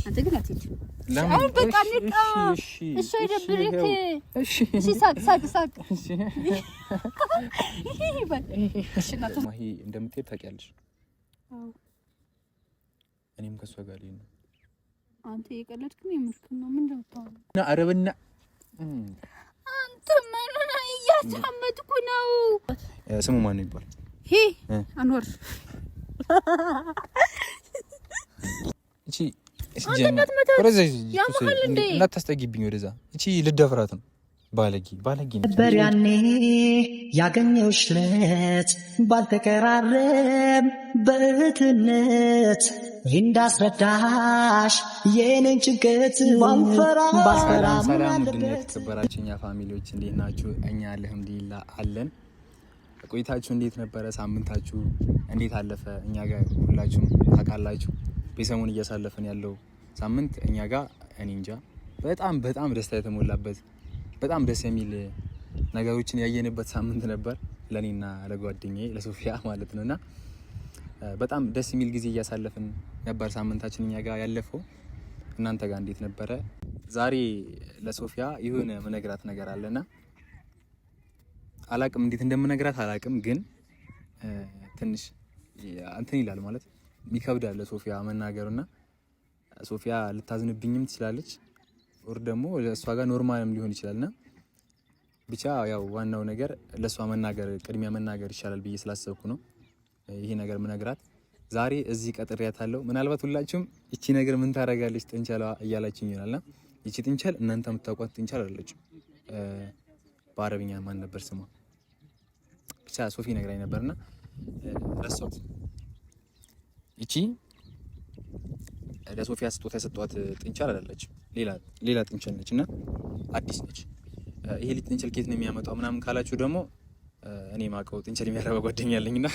አንተ ግን አትሄድ ለምን በቃ ንቃ እሺ አይደብርክ እሺ ሳቅ እሺ ማሂ እንደምትሄድ ታውቂያለሽ አዎ እኔም ከሷ ጋር ልኝ ነው አንተ የቀለድክ ነው የምልክም ነው ምን እንደምታወራ እና አረብና አንተ ምን እያጫመጥኩ ነው ስሙ ማን ነው ይባል አንወር እቺ እንዳታስጠጊብኝ ወደዛ እቺ ልደፍራት ነው ባለጌ ነበር ያኔ ያገኘሁሽ ዕለት ባልተቀራረብ በእህትነት እንዳስረዳሽ የኔን ጭንቀት ሰላም ድነት ተከበራችሁኛ ፋሚሊዎች እንዴት ናችሁ? እኛ አልሐምዱሊላህ አለን። ቆይታችሁ እንዴት ነበረ? ሳምንታችሁ እንዴት አለፈ? እኛ ጋር ሁላችሁም ታውቃላችሁ በሰሞን እያሳለፈን ያለው ሳምንት እኛ ጋር እኔ እንጃ በጣም ደስታ የተሞላበት በጣም ደስ የሚል ነገሮችን ያየንበት ሳምንት ነበር ለኔና ለጓደኛዬ ለሶፊያ ማለት ነውና በጣም ደስ የሚል ጊዜ እያሳለፈን ነበር ሳምንታችን እኛ ጋር ያለፈው። እናንተ ጋር እንዴት ነበረ? ዛሬ ለሶፊያ የሆነ መነግራት ነገር አለና አላቅም እንዴት እንደምነግራት አላቅም፣ ግን ትንሽ እንትን ይላል ማለት ይከብዳል ለሶፊያ መናገሩና ሶፊያ ልታዝንብኝም ትችላለች ወር ደግሞ ለሷ ጋር ኖርማልም ሊሆን ይችላልና ብቻ ያው ዋናው ነገር ለሷ መናገር ቅድሚያ መናገር ይሻላል ብዬ ስላሰብኩ ነው ይሄ ነገር መነግራት። ዛሬ እዚህ ቀጥሬያታለሁ። ምናልባት ሁላችሁም እቺ ነገር ምን ታረጋለች ጥንቸሏ እያላችሁኝ ይሆናልና እቺ ጥንቸል እናንተ የምታውቋት ጥንቸል አይደለችም። በአረብኛ ማን ነበር ስሟ? ብቻ ሶፊ ነግራኝ ነበርና ረሳሁት። እቺ ለሶፊያ ስጦታ የሰጧት ጥንቸል አይደለችም፣ ሌላ ጥንቸል ነችና አዲስ ነች። ይሄ ልጅ ጥንቸል ከየት ነው የሚያመጣው ምናምን ካላችሁ ደግሞ እኔ ማቀው ጥንቸል የሚያረባ ጓደኛ አለኝና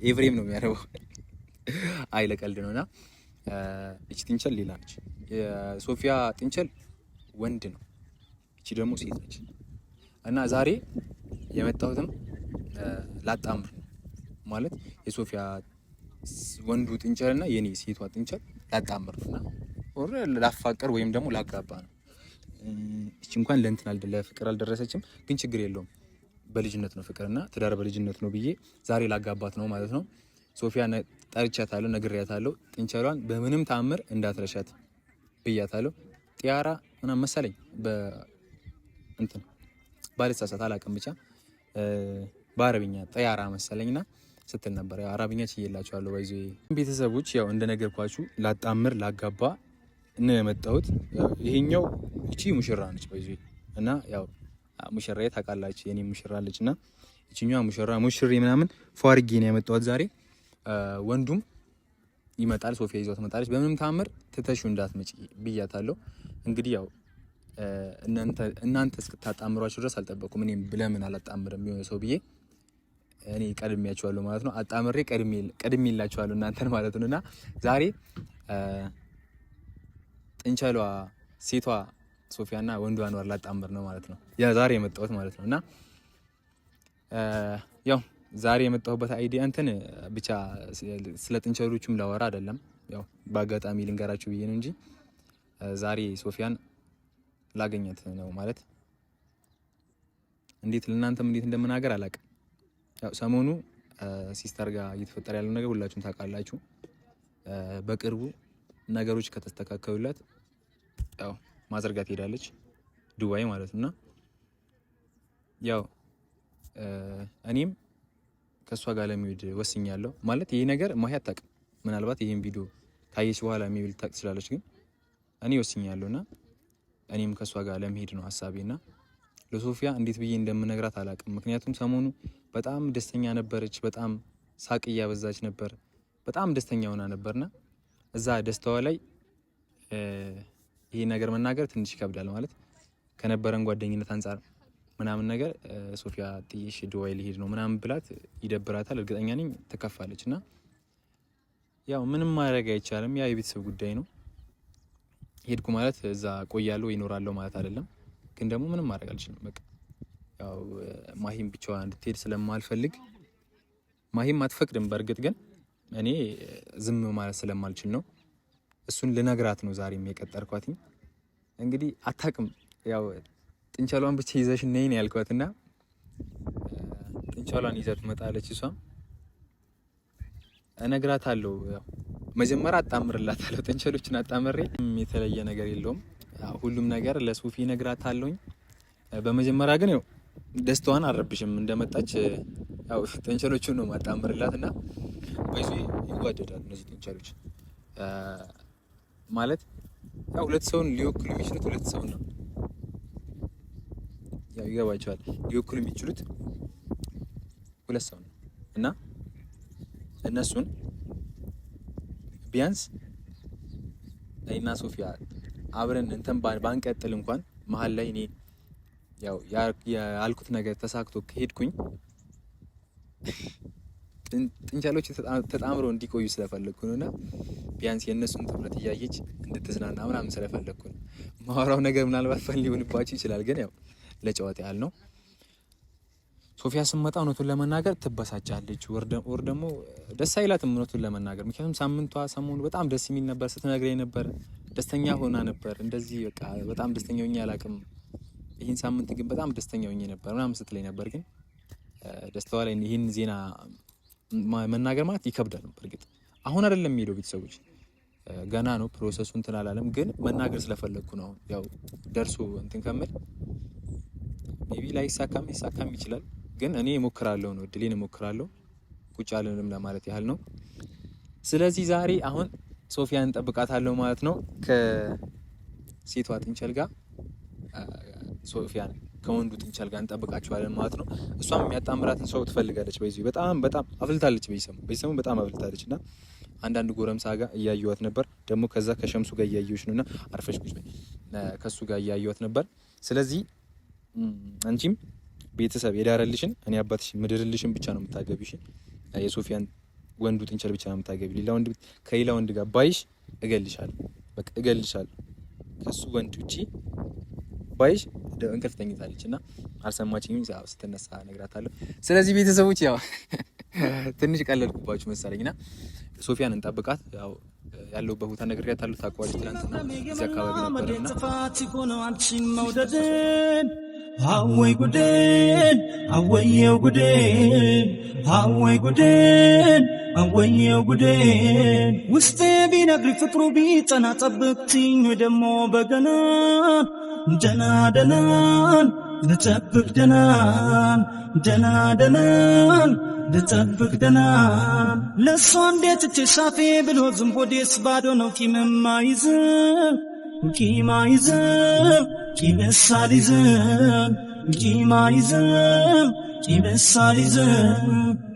ኤፍሬም ነው የሚያረባው። አይ ለቀልድ ነውና እቺ ጥንቸል ሌላ ነች። የሶፊያ ጥንቸል ወንድ ነው፣ እቺ ደግሞ ሴት ነች። እና ዛሬ የመጣሁትም ላጣምር ማለት የሶፊያ ወንዱ ጥንቸልና የኔ ሴቷ ጥንቸል ላጣምር ነውና ወር ላፋቀር ወይም ደግሞ ላጋባ ነው። እቺ እንኳን ለእንትን ለፍቅር አልደረሰችም፣ ግን ችግር የለውም በልጅነት ነው ፍቅርና ትዳር በልጅነት ነው ብዬ ዛሬ ላጋባት ነው ማለት ነው። ሶፊያ ጠርቻታለሁ፣ ነግሬያታለሁ። ጥንቸሏን በምንም ተአምር እንዳትረሻት ብያታለሁ። ጢያራ ምናምን መሰለኝ በእንትን ባልሳሳት አላውቅም፣ ብቻ በአረብኛ ጢያራ መሰለኝና ስትል ነበር። ያው አረብኛ ችዬላችኋለሁ። ባይዞ ቤተሰቦች ያው እንደነገርኳችሁ ላጣምር ላጋባ ነው የመጣሁት። ያው ይሄኛው እቺ ሙሽራ ነች ባይዞ እና ያው ሙሽራዬ ታውቃላችሁ የኔ ሙሽራ አለችና እቺኛዋ ሙሽሪ ምናምን ፏርጌ ነው የመጣሁት ዛሬ። ወንዱም ይመጣል፣ ሶፊያ ይዟት ትመጣለች። በምንም ተአምር ትተሽው እንዳትመጪ ብያታለሁ። እንግዲህ ያው እናንተ እስክታጣምሯቸው ድረስ አልጠበቁም። እኔም ለምን አላጣምርም የሆነ ሰው ብዬ እኔ ቀድሜያቸዋለሁ ማለት ነው። አጣምሬ ቀድሜላቸዋለሁ እናንተን ማለት ነውና ዛሬ ጥንቸሏ ሴቷ ሶፊያና ወንዱ አንዋር ላጣምር ነው ማለት ነው ያ ዛሬ የመጣሁት ማለት ነውና ያው ዛሬ የመጣሁበት አይዲያ እንትን ብቻ ስለ ጥንቸሎቹም ላወራ አይደለም፣ ያው በአጋጣሚ ልንገራችሁ ብዬ ነው እንጂ ዛሬ ሶፊያን ላገኘት ነው ማለት እንዴት ለእናንተም እንዴት እንደምናገር አላውቅም። ያው ሰሞኑ ሲስተር ጋር እየተፈጠረ ያለው ነገር ሁላችሁም ታውቃላችሁ። በቅርቡ ነገሮች ከተስተካከሉላት ያው ማዘርጋት ሄዳለች ዱባይ ማለት ነውና ያው እኔም ከሷ ጋር ለሚሄድ ወስኛለሁ ማለት ይሄ ነገር ማሂ አታውቅም። ምናልባት ይሄን ቪዲዮ ካየች በኋላ የሚብል ታውቅ ትችላለች፣ ግን እኔ ወስኛለሁና እኔም ከሷ ጋር ለመሄድ ነው ሐሳቤና ለሶፊያ እንዴት ብዬ እንደምነግራት አላውቅም። ምክንያቱም ሰሞኑ በጣም ደስተኛ ነበረች፣ በጣም ሳቅ እያበዛች ነበር፣ በጣም ደስተኛ ሆና ነበርና እዛ ደስታዋ ላይ ይሄ ነገር መናገር ትንሽ ይከብዳል ማለት ከነበረን ጓደኝነት አንፃር ምናምን ነገር ሶፊያ ጥይሽ ዱባይ ሊሄድ ነው ምናምን ብላት ይደብራታል። እርግጠኛ ነኝ ተከፋለችና ያው ምንም ማድረግ አይቻልም። ያ የቤተሰብ ጉዳይ ነው። ሄድኩ ማለት እዛ ቆያለሁ ይኖራለሁ ማለት አይደለም፣ ግን ደግሞ ምንም ማድረግ አልችልም። በቃ ያው ማሂም ብቻዋን እንድትሄድ ስለማልፈልግ ማሂም አትፈቅድም። በእርግጥ ግን እኔ ዝም ማለት ስለማልችል ነው እሱን ልነግራት ነው ዛሬ የቀጠርኳት። እንግዲህ አታውቅም፣ ያው ጥንቸሏን ብቻ ይዘሽ ነይ ነው ያልኳትና ጥንቸሏን ይዛ ትመጣለች። እሷ እነግራታለሁ፣ ያው መጀመሪያ አጣምርላታለሁ። ጥንቸሎችን አጣምሬ የተለየ ነገር የለውም፣ ሁሉም ነገር ለሶፊ እነግራታለሁኝ። በመጀመሪያ ግን ያው ደስታዋን አልረብሽም። እንደመጣች ያው ጥንቸሎቹን ነው ማጣምርላትና በይዙ ይዋደዳሉ እነዚህ ጥንቸሎች ማለት ያው ሁለት ሰውን ሊወክሉ የሚችሉት ሁለት ሰው ነው። ያው ይገባቸዋል። ሊወክሉ የሚችሉት ሁለት ሰው ነው እና እነሱን ቢያንስ እኔና ሶፊያ አብረን እንትን ባንቀጥል እንኳን መሀል ላይ እኔ ያው ያልኩት ነገር ተሳክቶ ከሄድኩኝ ጥንቸሎች ተጣምረው እንዲቆዩ ስለፈለግኩ ነውና ቢያንስ የእነሱን ትኩረት እያየች እንድትዝናና ምናምን ስለፈለግኩ ነው። ማወራው ነገር ምናልባት ፈን ሊሆንባችሁ ይችላል፣ ግን ያው ለጨዋታ ያህል ነው። ሶፊያ ስመጣ እውነቱን ለመናገር ትበሳጫለች፣ ወር ደግሞ ደስ አይላትም እውነቱን ለመናገር። ምክንያቱም ሰሞኑ በጣም ደስ የሚል ነበር፣ ስትነግረኝ ነበር፣ ደስተኛ ሆና ነበር። እንደዚህ በቃ በጣም ደስተኛ ሆኜ አላውቅም፣ ይህን ሳምንት ግን በጣም ደስተኛ ሆኜ ነበር ምናምን ስትለኝ ነበር። ግን ደስታዋ ላይ ይህን ዜና መናገር ማለት ይከብዳል። በእርግጥ አሁን አይደለም የሚሄደው ቤተሰቦች፣ ገና ነው ፕሮሰሱ፣ እንትን አላለም። ግን መናገር ስለፈለግኩ ነው። ያው ደርሶ እንትን ከምል ሜቢ ላይ ይሳካም ይችላል። ግን እኔ እሞክራለሁ ነው፣ እድሌን እሞክራለሁ። ቁጭ አልልም ለማለት ያህል ነው። ስለዚህ ዛሬ አሁን ሶፊያን እንጠብቃታለሁ ማለት ነው። ከሴቷ ጥንቸል ጋር ሶፊያን ከወንዱ ጥንቸል ጋር እንጠብቃቸዋለን ማለት ነው። እሷም የሚያጣምራትን ሰው ትፈልጋለች። በዚህ በጣም አፍልታለች። በይሰሙ በጣም አፍልታለች እና አንዳንድ ጎረምሳ ጋር እያየዋት ነበር። ደግሞ ከዛ ከሸምሱ ጋር እያየሁሽ ነውና አርፈሽ ቁጭ በይ፣ ከሱ ጋር እያየዋት ነበር። ስለዚህ አንቺም ቤተሰብ የዳረልሽን እኔ አባትሽ ምድርልሽን ብቻ ነው የምታገቢሽ። የሶፊያን ወንዱ ጥንቸል ብቻ ነው የምታገቢ። ከሌላ ወንድ ጋር ባይሽ እገልሻለሁ፣ በቃ እገልሻለሁ። ከሱ ወንድ ውጪ ባይሽ እንቅልፍ ተኝታለች እና አልሰማችኝም። ስትነሳ እነግራታለሁ። ስለዚህ ቤተሰቦች ያው ትንሽ ቀለልኩባችሁ መሰለኝና ሶፊያን እንጠብቃት። ያው ያለውበት ቦታ ነግሬያታለሁ። ታውቀዋለች። ትናንትና እዚህ አካባቢ ነበርና አወይ ጉዴን አወየው ጉዴን አወይ ጉዴን አወየው ጉዴን ውስጤ ቢነግሪ ፍቅሩ ቢጸና ጠብቅትኝ ወይ ደሞ በገና ደናን ልጠብቅ ደናን ልጠብቅ ደናን ለእሷ እንዴት ትሻፌ ብሎ ዝንቦዴስ ባዶ ነው ቂምማይዝም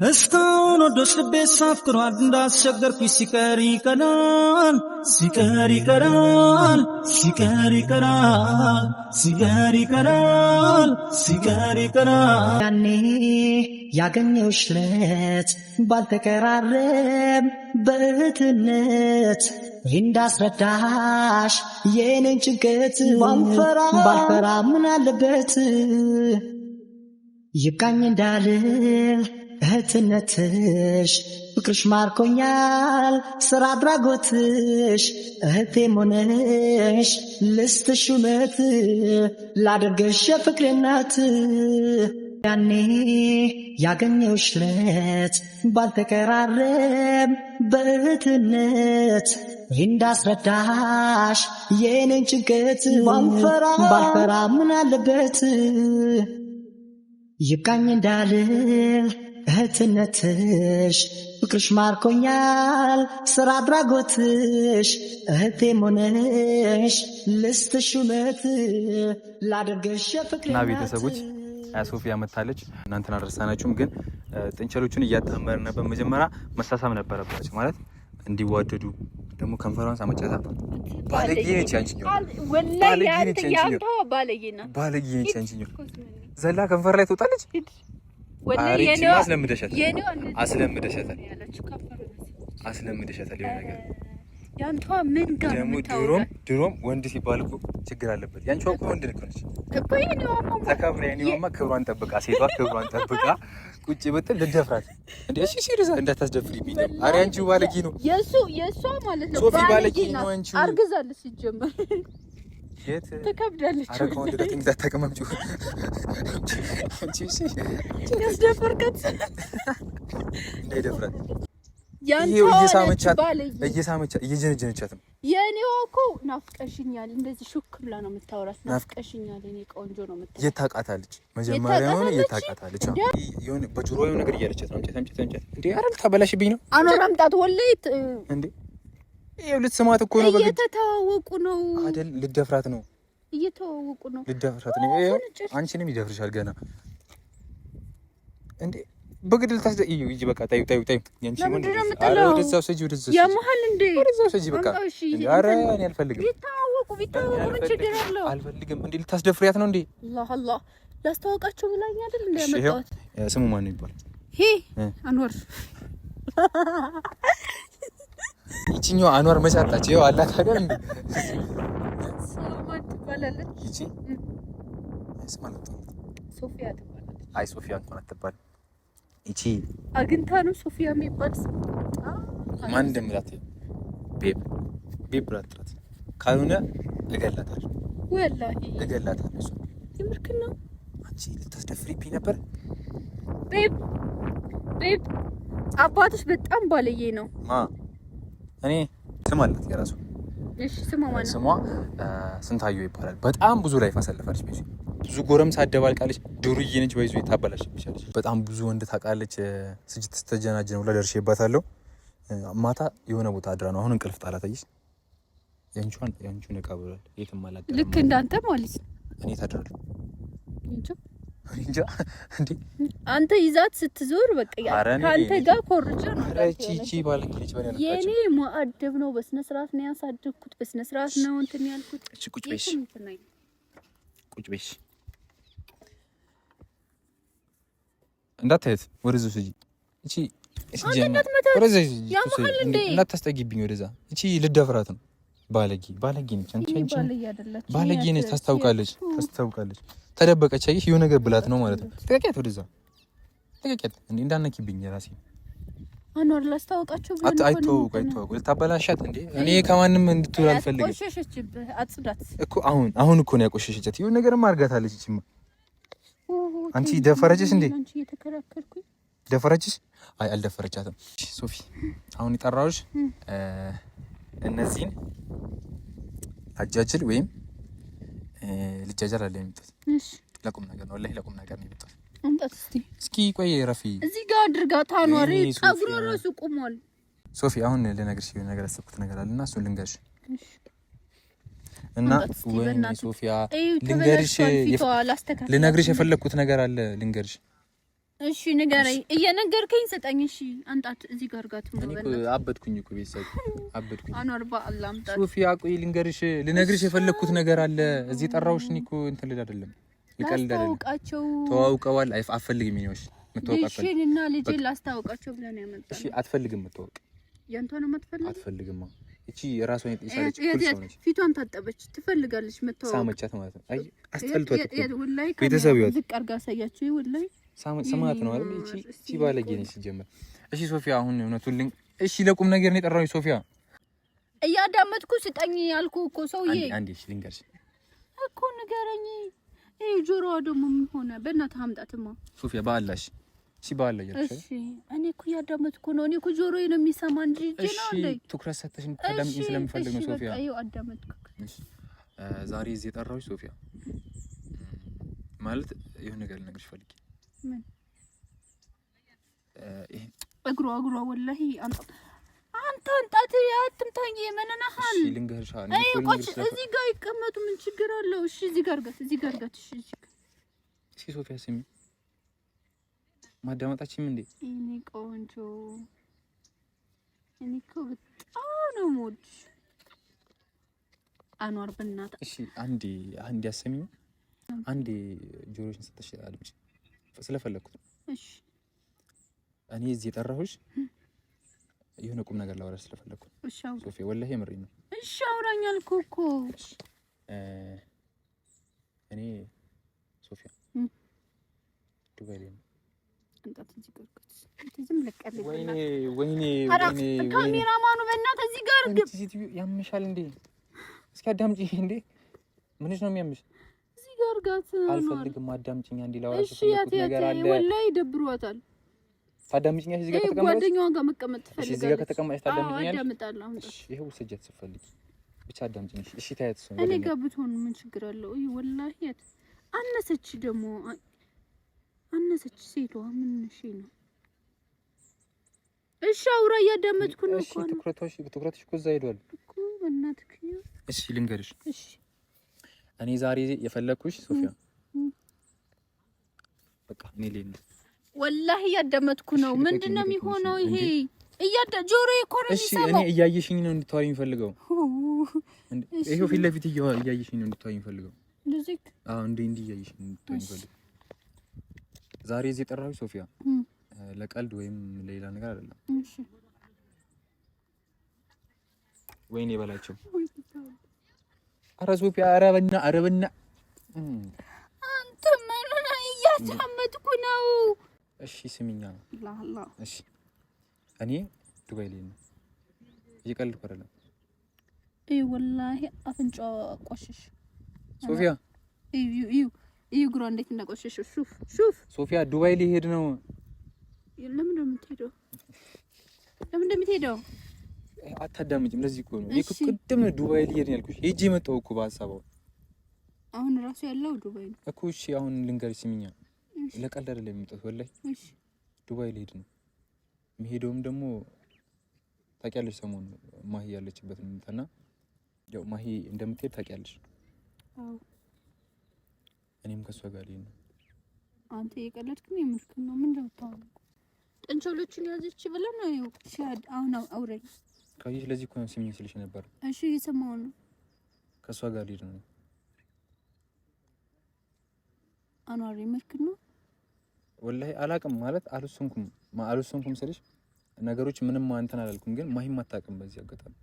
እስካሁን ወዶች ልቤ ሳፍቅሯል እንዳስቸገርኩኝ ሲቀር ይቀራል ያኔ ያገኘውሽ ለት ባልተቀራረብ በእህትነት እንዳስረዳሽ የኔን ጭንቀት ባልፈራ ምን አለበት ይብቃኝ እንዳልል እህትነትሽ ፍቅርሽ ማርኮኛል ስራ አድራጎትሽ እህቴም ሆነሽ ልስትሽ እውነት ላደርግሽ የፍቅሬ እናት ያኔ ያገኘውሽ ለት ባልተቀራረብ በእህትነት እንዳስረዳሽ የኔን ጭንቀት ባልፈራ ምን አለበት ይብቃኝ እንዳልል እህትነትሽ ፍቅርሽ ማርኮኛል ስራ አድራጎትሽ እህቴም ሆነሽ ልስትሽ እውነት ላደርግሽ የፍቅሬ እና ቤተሰቦች ሶፊያ መታለች። እናንተን አልረሳናችሁም፣ ግን ጥንቸሎቹን እያጣመርን ነበር። መጀመሪያ መሳሳም ነበረባቸው ማለት እንዲዋደዱ። ደግሞ ከንፈሯን ሳመጫታ ባለጌ ነች አንቺኛው፣ ባለጌ ነች አንቺኛው። ዘላ ከንፈር ላይ ትወጣለች። አስለምደሻታል የሆነ ነገር ያንቷ ምን ጋር ነው? ድሮም ወንድ ሲባል እኮ ችግር አለበት። ያንቺ እኮ ወንድ ነች እኮ የኔዋማ ተከብራ የኔዋማ ክብሯን ጠብቃ ሴቷ ክብሯን ጠብቃ ቁጭ ብትል ልደፍራት እንዴ? እሺ ሲሪዛ እንዳታስደፍሪብኝ ነው። ኧረ አንቺው ባለጌ ነው። የሷ ማለት ነው። ሶፊ ባለጌ ነው። አንቺው አርግዛለች ሲጀመር የት ተከብዳለች። ኧረ ከወንድ ጋር እንዳታቀማምጪ አንቺ እሺ ያስደፈርካት እንዳይደፍራት ያንተው እየሳመቻት እየጀነጀነቻት ነው። የኔው እኮ ናፍቀሽኛል፣ እንደዚህ ሹክ ብላ ነው የምታወራት። ናፍቀሽኛል፣ እኔ ቆንጆ ነው የምታወራት። የታቃታለች መጀመሪያውን የታቃታለች። የሆነ በጆሮ የሆነ ነገር እያለቻት ነው። አምጪት እንዴ! ኧረ ልታበላሽብኝ ነው። አኖር አምጣት ወለይት እንዴ! ይኸው ልትስማት እኮ ነው። እየተተዋወቁ ነው አይደል? ልደፍራት ነው። እየተዋወቁ ነው። ልደፍራት ነው። ይኸው አንቺንም ይደፍርሻል ገና እንዴ! በግድ ልታስደይ ይጂ በቃ ታዩ ያንቺ ምን ወደዛው ሰጂ ወደዛው ያመሃል እንዴ ወደዛው ሰጂ በቃ ኧረ እኔ አልፈልግም። ቢታወቁ ምን ችግር አለው? አልፈልግም። እንዴ ልታስደፍሪያት ነው እንዴ? አላህ ላስተዋውቃቸው ብላኝ አይደል እንደ ያመጣሁት። ስሙ ማን ነው ይባላል? አንወር ይቺኛው አንወር መጫጣች ይኸው አላት አይደል እንዴ? ሰማት ትባላለች። ይቺ ስማት ሶፊያ ትባላለች። አይ ሶፊያ እንኳን አትባልም። ይቺ አግንታ ነው ሶፊያ የሚባል ማን እንደምላት ቤብ ብላትራት ካልሆነ እገላታለሁ። ወላሂ እገላታለሁ። ይምርክና አንቺ ልታስደፍሪብኝ ነበር። ቤብ አባትሽ በጣም ባለዬ ነው። እኔ ስም አላት የራሱ። እሺ ስሟ ማን ነው? ስሟ ስንታየው ይባላል። በጣም ብዙ ላይፍ አሳልፋለች። ብዙ ጎረምሳ አደባልቃለች። ዱርዬ ነች። በይዞ ታበላሽብሻለች። በጣም ብዙ ወንድ ታውቃለች። ስጅት ስተጀናጀን ብላ ደርሼባታለሁ። ማታ የሆነ ቦታ አድራ ነው አሁን እንቅልፍ ጣላት። አየሽ ያንቺን እቃ ብሏል። የትም አላቀረም። ልክ እንዳንተ ማለት ነው። እኔ ታድራለሁ እንጃ እንዴ አንተ ይዛት ስትዞር በቃ ካንተ ጋር ኮርጆ ነው። እቺ ባለጌ ነች። በእኔ የኔ ሙአደብ ነው። በስነ ስርዓት ነው ያሳደግኩት። በስነ ስርዓት ነው እንትን ያልኩት። እቺ ቁጭ በይሽ እንዳታየት ወደዛው ስጂ። እቺ እንዳታስጠጊብኝ ወደዛ። እቺ ልደፍራት ነው። ባለጌ ነች። አንቺ ባለጌ ነች። ታስታውቃለች። ተደበቀች። አየሽ የሆነ ነገር ብላት ነው ማለት ነው። ተቀቂያት ወደዛ ተቀቂያት። እንዴ እንዳነኪብኝ ራሴ አኗር ላስታውቃቸው ብለን አይተዋወቁ ልታበላሻት እንዴ? እኔ ከማንም እንድትውል አልፈልግም። ቆሸሸችብህ አጽዳት እኮ አሁን እኮ ነው ያቆሸሸቻት። የሆነ ነገርማ አርጋታለች። እቺማ አንቺ ደፈረችሽ እንዴ? አንቺ እየተከራከርኩኝ ደፈረችሽ? አይ አልደፈረቻትም። ሶፊ አሁን የጠራሁሽ እነዚህን አጃጅል ወይም ልጃጃል አለ የሚጠት ለቁም ነገር ነው። ወላሂ ለቁም ነገር ነው የሚጠት። እንጣት እስኪ ቆይ ረፊ እዚህ ጋር አድርጋታ ኗሪ ጸጉሯ ራሱ ቆሟል። ሶፊ አሁን ልነግርሽ የሆነ ነገር ያሰብኩት ነገር አለና እሱን ልንገርሽ እና ወይኔ ሶፊያ ልነግርሽ የፈለኩት ነገር አለ ልንገርሽ። እሺ ንገረኝ። እየነገርከኝ ሰጠኝ። እሺ አንጣት እዚህ ጋር ጋር አበድኩኝ እኮ ቤተሰብ አበድኩኝ። አኗር በአላህ አምጣት። ሶፊያ ቆይ ልነግርሽ የፈለኩት ነገር አለ። እዚህ ጠራውሽ እኮ እንትን ልል አይደለም ልቀልድ አይደለም። ተዋውቀዋል። አትፈልግም ይነውሽ መተዋወቅ እሺ እና ልጄ ላስታውቃቸው ብለን ያመጣው። እሺ አትፈልግም መተዋወቅ ያንተ ነው የምትፈልግ? አትፈልግም። እቺ ራሷን የጥሳለች ኩል ሰውነች። ፊቷን ታጠበች ትፈልጋለች መተዋወቅ። ሳመቻት ማለት ነው። አይ አስጠልቷት እኮ ወላሂ ቤተሰብ ይወጥ ዝቅ አድርጋ አሳያችሁ። ወላሂ ሰማት ነው አይደል? እቺ ባለጌ ነች ሲጀመር። እሺ ሶፊያ አሁን እውነቱን እሺ ለቁም ነገር ነው የጠራሁኝ። ሶፊያ እያዳመጥኩ ስጠኝ ያልኩ እኮ ሰውዬ። አንዴ እሺ ልንገርሽ እኮ ንገረኝ። ጆሮዋ ደግሞ ምን ሆነ? በእናትህ አምጣትማ ሶፊያ በአላሽ። እሺ በአላህ ያልሽ። እሺ እኔ እኮ እያዳመጥኩ ነው። እኔ እኮ ጆሮዬ ነው የሚሰማ እንጂ እጄ ነው እንዴ? እሺ ትኩረት ሰጥተሽ እንድታዳምጪኝ ስለምፈልግ ነው ሶፊያ። አዩ አዳመጥኩ። እሺ ዛሬ እዚህ የጠራሁሽ ሶፊያ ማለት የሆነ ነገር ልነግርሽ ፈልጌ። ምን? እግሯ ወላሂ አንተ አንጣት አትምታኝ። የመነናሃል። እሺ ልንገርሽ። አይ ቆጭ እዚህ ጋር ይቀመጡ ምን ችግር አለው? እሺ እዚህ ጋር ጋር እሺ ሶፊያ ስሚ፣ ማዳመጣችም እንዴ? እኔ ቆንጆ እኔ እኮ በጣም ነው የምወድሽ አኗር በእናትህ። እሺ አንዴ ያሰሚኝ። አንዴ ጆሮሽን ሰጥተሽ አድምጪ ስለፈለኩት። እሺ እኔ እዚህ የጠራሁሽ የሆነ ቁም ነገር ላወራሽ ስለፈለኩ እሺ ሶፊያ ወላሂ የምሬ ነው እሺ አውራኝ አልኩህ እኮ እኔ ሶፊያ ዱባይ ላይ ነው እንጣት እዚህ ጋር ዝም ለቀል ወይኔ ካሜራማኑ በእናትህ እዚህ ጋር ያምሻል እንዴ እስኪ አዳምጪ እንዴ ምንሽ ነው የሚያምሽ እዚህ ጋር ጋት አልፈልግም አዳምጪኝ አንዴ ላወራሽ ነገር አለ ወላሂ ደብሯታል ታዳምጪኝ እዚህ ጋር ተቀመጥሽ ጓደኛዋ ጋር መቀመጥ ትፈልጋለች እዚህ ጋር ከተቀመጥሽ ታዳምጪኛለሽ አዳምጣለሁ እሺ ይሄው ስጀት ስፈልጊ ብቻ አዳምጪኝ እሺ ታያት ሰው እኔ ጋር ብትሆን ምን ችግር አለው እይ ወላሂ አነሰች ደግሞ አነሰች ሴቷ ምን እሺ ነው እሺ አውራ ያዳመጥኩ ነው እኮ ትኩረትሽ እኮ እዛ ሄዷል እኮ በእናትህ እሺ ልንገርሽ እሺ እኔ ዛሬ የፈለኩሽ ሶፊያ በቃ እኔ ሌላ ወላሂ ያዳመጥኩ ነው ምንድነው የሚሆነው ይሄ ጆሮዬ እኮ ነው የሚሰማው እሺ እኔ እያየሽኝ ነው እንድታወሪኝ ፈልገው ይሄው ፊት ለፊት እያየሽኝ ነው እንድታወሪኝ ፈልገው ለዚህ እንዴ እያየሽኝ ነው እንድታወሪኝ ፈልገው ዛሬ እዚህ ጠራሁሽ ሶፊያ ለቀልድ ወይም ለሌላ ነገር አይደለም እሺ ወይኔ በላቸው ኧረ ሶፊያ አረበና አንተ ምን እያዳመጥኩ ነው እሺ ስሚኛ ላላ እሺ እኔ ዱባይ ላይ ነው እየቀለድኩ አይደለም ወላሂ አፍንጫው ቆሽሽ ሶፊያ እዩ ግራ እንዴት እንደቆሸሽ ሹፍ ሶፊያ ዱባይ ሊሄድ ነው ለምን እንደምትሄደው አታዳምጪም ለዚህ እኮ ነው ቅድም ዱባይ ሊሄድ ነው ያልኩሽ ሄጄ መጣሁ እኮ በሐሳባው አሁን ራሱ ያለው ዱባይ ነው እኮ እሺ አሁን ልንገርሽ ስሚኛ ለቀልድ አይደለም የምጠው ወላሂ እሺ ዱባይ ሊሄድ ነው የሚሄደውም ደግሞ ታውቂያለሽ ሰሞኑን ማሂ ያለችበት እንትና ያው ማሂ እንደምትሄድ ታውቂያለሽ አዎ እኔም ከሷ ጋር ልሄድ ነው አንተ የቀለድክ ነው የምልክ ነው ምን እንደምታወራው ጥንቸሎችን ያዘች ብለን ነው ሲያድ አሁን አውረኝ ከዚህ ለዚህ እኮ ነው ስሚኝ ስልሽ ነበር እሺ እየሰማሁ ነው ከሷ ጋር ልሄድ ነው አኗሪ መልክ ነው ወላሂ አላቅም ማለት አልወሰንኩም ስልሽ ነገሮች ምንም አንተን አላልኩም ግን ማሂም አታውቅም በዚህ አጋጣሚ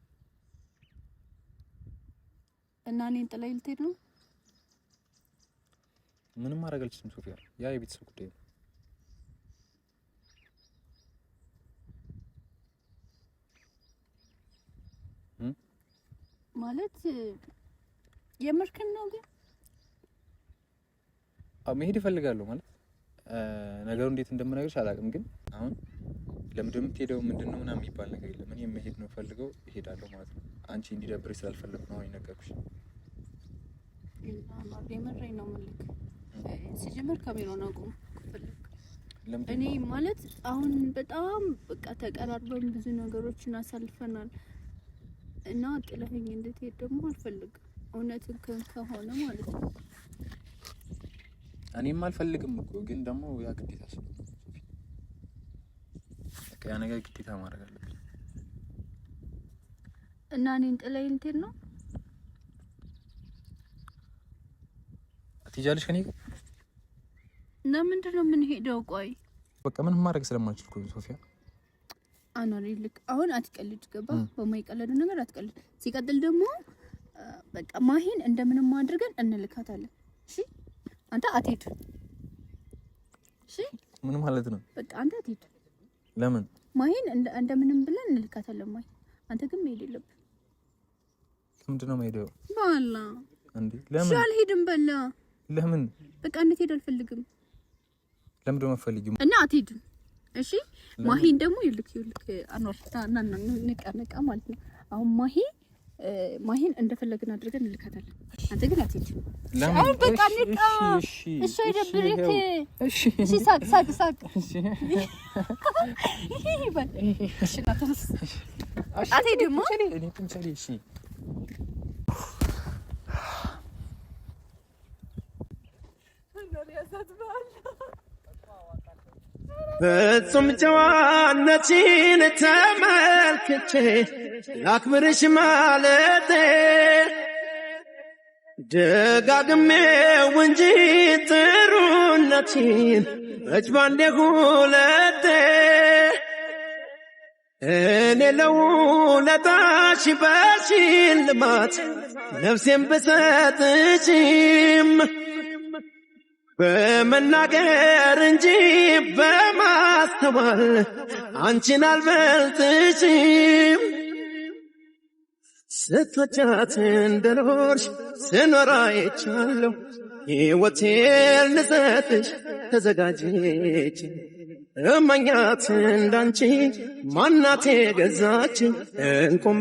እና እኔን ጥላይ ልትሄድ ነው ምንም ማድረግ አልችልም ሶፊያ ያ የቤተሰብ ጉዳይ ነው ማለት የምርክን ነው ግን መሄድ እፈልጋለሁ ማለት ነገሩ እንዴት እንደምነግርሽ አላውቅም ግን አሁን ለምንድን ነው የምትሄደው ምንድነው ምናምን የሚባል ነገር የለም እኔ መሄድ ነው ፈልገው እሄዳለሁ ማለት ነው አንቺ እንዲደብርሽ ስላልፈለኩ ነው የነገርኩሽ የምሬን ነው መልክ ሲጀመር ካሜራውን አቁም እኔ ማለት አሁን በጣም በቃ ተቀራርበን ብዙ ነገሮችን አሳልፈናል እና ጥለኸኝ እንድትሄድ ደግሞ አልፈልግም እውነትን ከሆነ ማለት ነው እኔም አልፈልግም እኮ ግን ደግሞ ያ ግዴታ ስለሆነ በቃ ያ ነገር ግዴታ ማድረግ አለብኝ እና እኔን ጥለኸኝ ልትሄድ ነው አትይጃለሽ ከኔ እና ምንድን ነው የምንሄደው ቆይ በቃ ምንም ማድረግ ስለማልችል እኮ ሶፊያ አናሪ ልክ አሁን አትቀልድ ገባ በማይቀለድ ነገር አትቀልድ ሲቀጥል ደግሞ በቃ ማሂን እንደምንም አድርገን እንልካታለን እሺ አንተ አትሄድ እሺ ምን ማለት ነው በቃ አንተ አትሄድ ለምን ማሂን እንደምንም ብለን እንልካታለን ማሂ አንተ ግን መሄድ የለብህም ምንድን ነው የምሄደው ባላ እንዴ ለምን አልሄድም በላ ለምን በቃ እንድትሄድ አልፈልግም ለምን ደግሞ አትፈልጊም እና አትሄድም እሺ ማሂን ደግሞ ይልክ አኖር ነቃ ማለት ነው አሁን ማሂን እንደፈለግን አድርገን እንልካታለን አንተ ግን አትሄድ አሁን በቃ ነቃ እሺ አይደብርክ እሺ ሳቅ እሺ ይባል እሺ ናተስ አትሄድም እኔ ትንቸሌ እሺ ፍጹም ጨዋነትሽን ተመልክቼ ላክብርሽ ማለቴ ደጋግሜው እንጂ ጥሩነትሽን መች ባንዴ ሁለቴ እኔ ለውለታሽ በሽልማት ነፍሴን ብሰጥሽም በመናገር እንጂ በማስተዋል አንቺን አልበልጥሽም። ስትወጃት እንደኖርሽ ስኖር አይቻለሁ። ሕይወቴን ልሰጥሽ ተዘጋጅቼ እመኛት እንዳንቺ ማናት የገዛች እንቁም